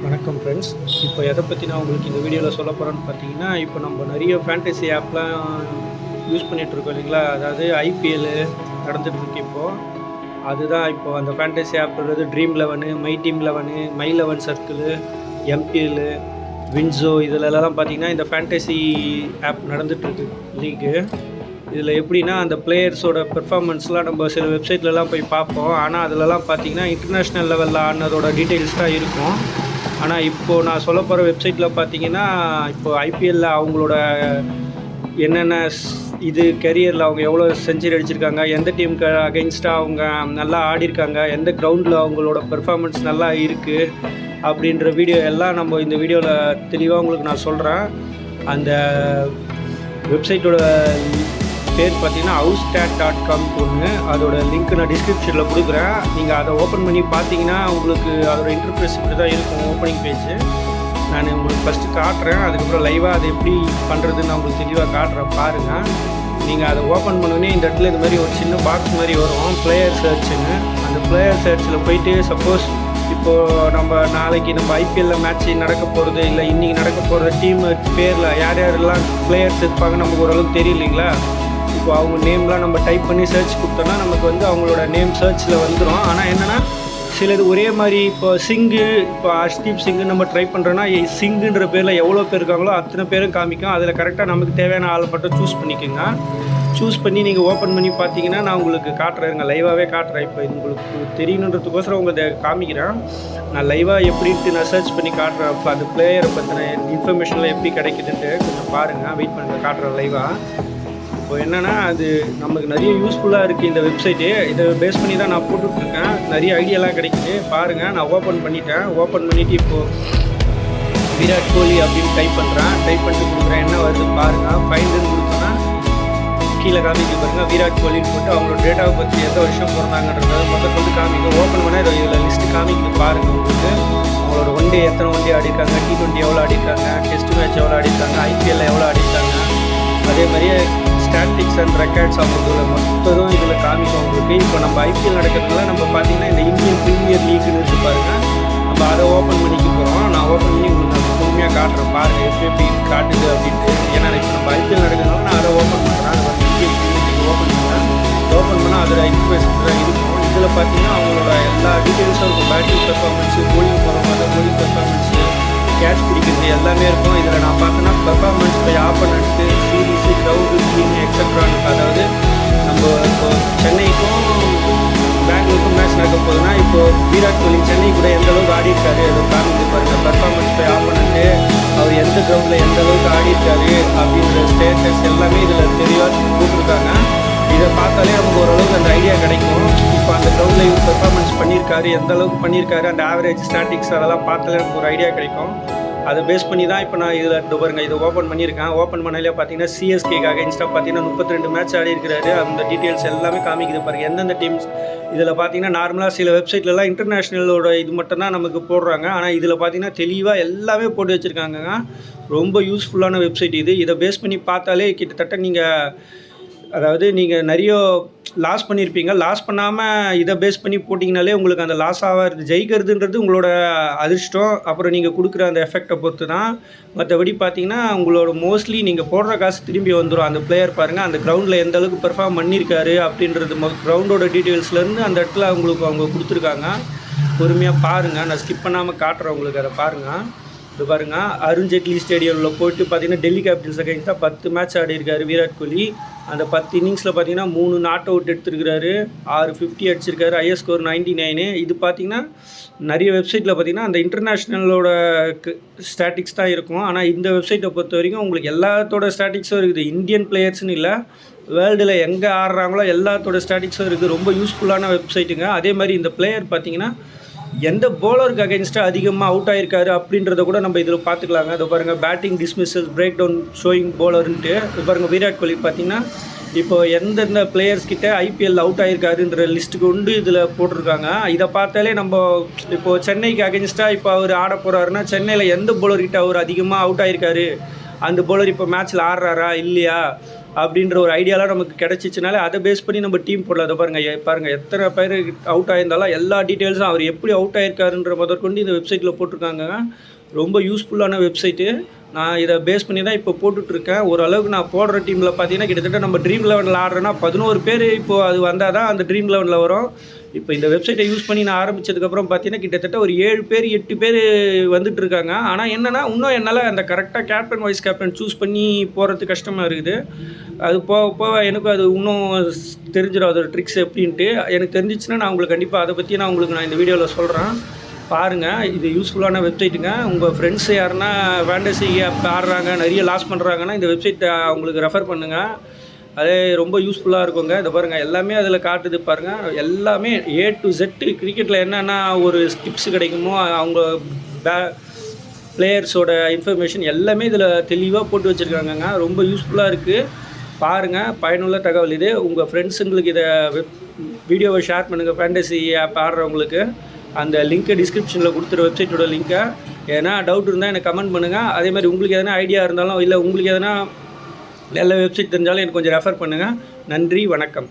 வணக்கம் ஃப்ரெண்ட்ஸ். இப்போ எதை பற்றி நான் உங்களுக்கு இந்த வீடியோவில் சொல்ல போகிறேன்னு பார்த்தீங்கன்னா, இப்போ நம்ம நிறைய ஃபேண்டசி ஆப்லாம் யூஸ் பண்ணிகிட்ருக்கோம் இல்லைங்களா? அதாவது ஐபிஎல் நடந்துகிட்ருக்கு இப்போது. அதுதான் இப்போ அந்த ஃபேண்டசி ஆப்ன்றது Dream 11, My Team 11, My 11 Circle, MPL, WinZO இதிலெல்லாம் பார்த்தீங்கன்னா இந்த ஃபேண்டசி ஆப் நடந்துகிட்ருக்கு லீக்கு. இதில் எப்படின்னா அந்த பிளேயர்ஸோட பெர்ஃபார்மன்ஸ்லாம் நம்ம சில வெப்சைட்லலாம் போய் பார்ப்போம். ஆனால் அதிலலாம் பார்த்தீங்கன்னா இன்டர்நேஷ்னல் லெவலில் ஆனதோட டீட்டெயில்ஸ் தான் இருக்கும். ஆனால் இப்போது நான் சொல்ல போகிற வெப்சைட்டில் பார்த்தீங்கன்னா, இப்போது ஐபிஎல்லில் அவங்களோட என்னென்ன இது கெரியரில் அவங்க எவ்வளோ செஞ்சுரி அடிச்சிருக்காங்க, எந்த டீமுக்கு அகெயின்ஸ்டாக அவங்க நல்லா ஆடிருக்காங்க, எந்த கிரவுண்டில் அவங்களோட பெர்ஃபார்மன்ஸ் நல்லா இருக்குது அப்படின்ற வீடியோ எல்லாம் நம்ம இந்த வீடியோவில் தெளிவாக உங்களுக்கு நான் சொல்கிறேன். அந்த வெப்சைட்டோட பேர் பார்த்தீங்கன்னா housestat.com ஒன்று. அதோட லிங்க் நான் டிஸ்கிரிப்ஷனில் கொடுக்குறேன். நீங்கள் அதை ஓப்பன் பண்ணி பார்த்தீங்கன்னா உங்களுக்கு அதோட இன்டர்ஃபேஸ் இப்படி தான் இருக்கும். ஓப்பனிங் பேஜ் நான் உங்களுக்கு ஃபஸ்ட்டு காட்டுறேன். அதுக்கப்புறம் லைவாக அதை எப்படி பண்ணுறதுன்னு நான் உங்களுக்கு தெளிவாக காட்டுறேன் பாருங்கள். நீங்கள் அதை ஓப்பன் பண்ணோன்னே இந்த இடத்துல இது மாதிரி ஒரு சின்ன பாக்ஸ் மாதிரி வரும், பிளேயர் சர்ச்சுன்னு. அந்த பிளேயர் சர்ச்சில் போயிட்டு சப்போஸ் இப்போது நம்ம நாளைக்கு நம்ம ஐபிஎல்லில் மேட்ச் நடக்க போகிறது இல்லை இன்றைக்கி நடக்க போகிற டீம் பேரில் யார் யாரெல்லாம் பிளேயர்ஸ் இருப்பாங்க நமக்கு ஓரளவுக்கு தெரியலைங்களா? இப்போ அவங்க நேம்லாம் நம்ம டைப் பண்ணி சர்ச் கொடுத்தோன்னா நமக்கு அவங்களோட நேம் சர்ச்சில் வந்துடும். ஆனால் என்னென்னா சிலது ஒரே மாதிரி இப்போ இப்போ ஹர்ஷ்தீப் சிங்கு நம்ம ட்ரை பண்ணுறோன்னா சிங்குன்ற பேரில் எவ்வளோ பேர் இருக்காங்களோ அத்தனை பேரும் காமிக்கும். அதில் கரெக்டாக நமக்கு தேவையான ஆளை மட்டும் சூஸ் பண்ணிக்கோங்க. சூஸ் பண்ணி நீங்கள் ஓப்பன் பண்ணி பார்த்தீங்கன்னா நான் உங்களுக்கு காட்டுறேங்க, லைவாகவே காட்டுறேன். இப்போ இது உங்களுக்கு தெரியணுன்றதுக்கோசரம் உங்களுக்கு காமிக்கிறேன். நான் லைவாக எப்படின்ட்டு நான் சர்ச் பண்ணி காட்டுறேன். இப்போ அந்த பிளேயரை பற்றின இன்ஃபர்மேஷனில் எப்படி கிடைக்குதுன்ட்டு கொஞ்சம் பாருங்கள், வெயிட் பண்ணுங்கள், காட்டுறேன் லைவாக. இப்போ என்னென்னா அது நமக்கு நிறைய யூஸ்ஃபுல்லாக இருக்குது இந்த வெப்சைட்டு. இதை பேஸ் பண்ணி தான் நான் போட்டுட்ருக்கேன். நிறைய ஐடியாலாம் கிடைக்குது பாருங்கள். நான் ஓப்பன் பண்ணிவிட்டேன். ஓப்பன் பண்ணிவிட்டு இப்போது விராட் கோலி அப்படின்னு டைப் பண்ணிட்டு கொடுக்குறேன். என்ன வருது பாருங்கள். ஃபைண்டுன்னு கொடுத்தோன்னா கீழே காமிக்க பாருங்கள், விராட் கோலின்னு போட்டு அவங்களோட டேட்டாவை பற்றி எந்த வருஷம் பிறந்தாங்கன்றத மொத்தம் வந்து காமிக்கும். ஓப்பன் பண்ணால் இதில் லிஸ்ட்டு காமிக்குது பாருங்கள். உங்களுக்கு அவங்களோட ஒன்-டே எத்தனை ஒன்-டே ஆடிருக்காங்க, T20 எவ்வளோ ஆடிருக்காங்க, டெஸ்ட் மேட்ச் எவ்வளோ ஆடிருக்காங்க, ஐபிஎல்லில் எவ்வளோ ஆடிருக்காங்க, அதே மாதிரியே ஸ்டாட்டிக்ஸ் அண்ட் ரெக்கார்ட்ஸ் அவங்களுக்கு மொத்தம் இதில் காமிக்கும் உங்களுக்கு. இப்போ நம்ம ஐபிஎல் நடக்கிறதுனால நம்ம பார்த்தீங்கன்னா இந்த இந்தியன் ப்ரீமியர் லீக்னு இருக்கு பாருங்கள். நம்ம அதை ஓப்பன் பண்ணிக்க போகிறோம். நான் ஓப்பன் பண்ணி உங்களுக்கு நான் பொறுமையாக காட்டுறேன் பாருங்கள் எப்படி காட்டுது அப்படின்ட்டு. ஏன்னா இப்போ நம்ம ஐபிஎல் நடக்கிறதுனால நான் அதை ஓப்பன் பண்ணுறேன். அது வந்து இந்தியன் ப்ரீமியர் லீக் ஓப்பன் பண்ணுறேன். ஓப்பன் பண்ணால் அதில் இன்ஃபர்மேஷன் இருக்கும். இதில் பார்த்தீங்கன்னா அவங்களோட எல்லா டீட்டெயில்ஸும் இருக்கும். பேட்டிங் பெர்ஃபார்மன்ஸு, போலிங் போகிறவங்க போலிங் பெர்ஃபார்மன்ஸு, கேட்ச் பிடிக்கிறது எல்லாமே இருக்கும். இதில் நான் பார்த்தோன்னா performance by opponent, series, ground, team எக்ஸட்ரான்னு. அதாவது நம்ம இப்போ சென்னைக்கும் பெங்களூருக்கும் மேட்ச் நடக்க போகுதுன்னா இப்போது விராட் கோலி சென்னை கூட எந்த அளவுக்கு ஆடிருக்காரு அதை காமிச்சு பாருங்கள். பெர்ஃபார்மன்ஸ் பை ஆப்பனன்ட்டு, அவர் எந்த கிரவுண்டில் எந்த அளவுக்கு ஆடிருக்காரு அப்படின்ற ஸ்டேட்டஸ் எல்லாமே இதில் தெளிவாக போட்டிருக்காங்க. இதை பார்த்தாலே நமக்கு ஓரளவுக்கு அந்த ஐடியா கிடைக்கும். இப்போ அந்த கிரவுண்டில் இவர் பெர்ஃபார்மன்ஸ் பண்ணியிருக்காரு, எந்த அளவுக்கு பண்ணியிருக்காரு, அந்த ஆவரேஜ் ஸ்டாட்டிக்ஸ் அதெல்லாம் பார்த்தாலே எனக்கு ஒரு ஐடியா கிடைக்கும். அதை பேஸ் பண்ணி தான் இப்போ நான் இதில் பாருங்கள், இதை ஓப்பன் பண்ணியிருக்கேன். ஓப்பன் பண்ணாலே பார்த்தீங்கன்னா சிஎஸ்கேக்கு அகைன்ஸ்டாக பார்த்தீங்கன்னா 32 மேட்ச் ஆடி இருக்கிறாரு. அந்த டீட்டெயில்ஸ் எல்லாமே காமிக்குது பாருங்கள். எந்தெந்த டீம்ஸ் இதில் பார்த்தீங்கன்னா நார்மலாக சில வெப்சைட்லலாம் இன்டர்நேஷ்னலோட இது மட்டும் தான் நமக்கு போடுறாங்க. ஆனால் இதில் பார்த்தீங்கன்னா தெளிவாக எல்லாமே போட்டு வச்சுருக்காங்க. ரொம்ப யூஸ்ஃபுல்லான வெப்சைட் இது. இதை பேஸ் பண்ணி பார்த்தாலே கிட்டத்தட்ட நீங்கள் நிறைய லாஸ் பண்ணியிருப்பீங்க. லாஸ் பண்ணாமல் இதை பேஸ் பண்ணி போட்டிங்கனாலே உங்களுக்கு அந்த லாஸ் ஆகிறது ஜெயிக்கிறதுன்றது உங்களோட அதிர்ஷ்டம். அப்புறம் நீங்கள் கொடுக்குற அந்த எஃபெக்டை பொறுத்து தான். மற்றபடி பார்த்தீங்கன்னா உங்களோட மோஸ்ட்லி நீங்கள் போடுற காசு திரும்பி வந்துடும். அந்த பிளேயர் பாருங்கள், அந்த கிரவுண்டில் எந்த அளவுக்கு பெர்ஃபார்ம் பண்ணியிருக்காரு அப்படின்றது கிரவுண்டோட டீட்டெயில்ஸ்லேருந்து அந்த இடத்துல அவங்க கொடுத்துருக்காங்க. பொறுமையாக பாருங்கள், நான் ஸ்கிப் பண்ணாமல் காட்டுறேன் உங்களுக்கு. அதை பாருங்கள். இது பாருங்கள், அருண்ஜேட்லி ஸ்டேடியமில் போயிட்டு பார்த்தீங்கன்னா டெல்லி கேபிட்டல்ஸ் அகைன்ஸ்டாக 10 மேட்ச் ஆடிருக்காரு விராட் கோலி. அந்த 10 இன்னிங்ஸில் பார்த்தீங்கன்னா 3 நாட் அவுட் எடுத்துருக்கிறாரு, 6 50 அடிச்சிருக்காரு, ஐஎஸ் ஸ்கோர் 99. இது பார்த்தீங்கன்னா நிறைய வெப்சைட்டில் பார்த்தீங்கன்னா அந்த இன்டர்நேஷ்னலோட ஸ்டாட்டிக்ஸ் தான் இருக்கும். ஆனால் இந்த வெப்சைட்டை பொறுத்த வரைக்கும் உங்களுக்கு எல்லாத்தோட ஸ்டாட்டிக்ஸும் இருக்குது. இந்தியன் பிளேயர்ஸ்னு இல்லை, வேர்ல்டில் எங்கே ஆடுறாங்களோ எல்லாத்தோட ஸ்டாட்டிக்ஸும் இருக்குது. ரொம்ப யூஸ்ஃபுல்லான வெப்சைட்டுங்க. அதே மாதிரி இந்த பிளேயர் பார்த்தீங்கன்னா எந்த பவுலருக்கு அகைன்ஸ்டாக அதிகமாக அவுட் ஆகிருக்காரு அப்படின்றத கூட நம்ம இதில் பார்த்துக்கலாங்க. அதை பாருங்கள், பேட்டிங் டிஸ்மிஸஸ் பிரேக் டவுன் ஷோயிங் பவுலருன்ட்டு. இது பாருங்கள், விராட் கோலி பார்த்தீங்கன்னா இப்போ எந்தெந்த பிளேயர்ஸ்கிட்ட ஐபிஎல் அவுட் ஆகிருக்காருன்ற லிஸ்ட்டுக்கு உண்டு இதில் போட்டிருக்காங்க. இதை பார்த்தாலே நம்ம இப்போது சென்னைக்கு அகைன்ஸ்டாக இப்போ அவர் ஆட போகிறாருன்னா சென்னையில் எந்த பவுலர்கிட்ட அவர் அதிகமாக அவுட் ஆகிருக்காரு, அந்த பவுலர் இப்போ மேட்ச்சில் ஆடுறாரா இல்லையா அப்படின்ற ஒரு ஐடியாலாம் நமக்கு கிடச்சிச்சினாலே அதை பேஸ் பண்ணி நம்ம டீம் போடலாம். அதை பாருங்கள் எத்தனை பேர் அவுட் ஆகியிருந்தாலும் எல்லா டீட்டெயில்ஸும் அவர் எப்படி அவுட் ஆகிருக்காருன்ற முதற்கொண்டு இந்த வெப்சைட்டில் போட்டிருக்காங்க. ரொம்ப யூஸ்ஃபுல்லான வெப்சைட்டு. நான் இதை பேஸ் பண்ணி தான் இப்போ போட்டுட்ருக்கேன். ஓரளவுக்கு நான் போடுற டீமில் பார்த்தீங்கன்னா கிட்டத்தட்ட நம்ம ட்ரீம் 11 ஆடுறேன்னா 11 பேர் இப்போது அது வந்தால் தான் அந்த ட்ரீம் 11 வரும். இப்போ இந்த வெப்சைட்டை யூஸ் பண்ணி நான் ஆரம்பித்ததுக்கப்புறம் பார்த்தீங்கன்னா கிட்டத்தட்ட ஒரு 7 பேர் 8 பேர் வந்துட்டுருக்காங்க. ஆனால் என்னென்னா இன்னும் என்னால் அந்த கரெக்டாக கேப்டன் வைஸ் கேப்டன் சூஸ் பண்ணி போகிறது கஷ்டமாக இருக்குது. அது போக போக எனக்கும் அது இன்னும் தெரிஞ்சிடும் அதோட ட்ரிக்ஸ் எப்படின்ட்டு. எனக்கு தெரிஞ்சிச்சுன்னா நான் உங்களுக்கு கண்டிப்பாக அதை பற்றி நான் இந்த வீடியோவில் சொல்கிறேன். பாருங்கள், இது யூஸ்ஃபுல்லான வெப்சைட்டுங்க. உங்கள் ஃப்ரெண்ட்ஸ் யாருன்னா ஃபேண்டசி ஆப் ஆடுறாங்க, நிறைய லாஸ் பண்ணுறாங்கன்னா இந்த வெப்சைட்டை அவங்களுக்கு ரெஃபர் பண்ணுங்கள். அதே ரொம்ப யூஸ்ஃபுல்லாக இருக்குங்க. இதை பாருங்கள், எல்லாமே அதில் காட்டுது பாருங்கள். எல்லாமே A to Z கிரிக்கெட்டில் என்னென்னா ஒரு டிப்ஸ் கிடைக்குமோ அவங்க பிளேயர்ஸோட இன்ஃபர்மேஷன் எல்லாமே இதில் தெளிவாக போட்டு வச்சுருக்காங்கங்க. ரொம்ப யூஸ்ஃபுல்லாக இருக்குது. பாருங்கள், பயனுள்ள தகவல் இது. உங்கள் ஃப்ரெண்ட்ஸுங்களுக்கு இதை வீடியோவை ஷேர் பண்ணுங்கள். ஃபேண்டசி ஆப் ஆடுறவங்களுக்கு அந்த லிங்க்கை டிஸ்கிரிப்ஷனில் கொடுத்துரு, வெப்சைட்டோட லிங்க்கை. ஏன்னா டவுட் இருந்தால் எனக்கு கமெண்ட் பண்ணுங்கள். அதே மாதிரி உங்களுக்கு எதனா ஐடியா இருந்தாலும் இல்லை உங்களுக்கு எதனா நல்ல வெப்சைட் தெரிஞ்சாலும் எனக்கு கொஞ்சம் ரெஃபர் பண்ணுங்கள். நன்றி, வணக்கம்.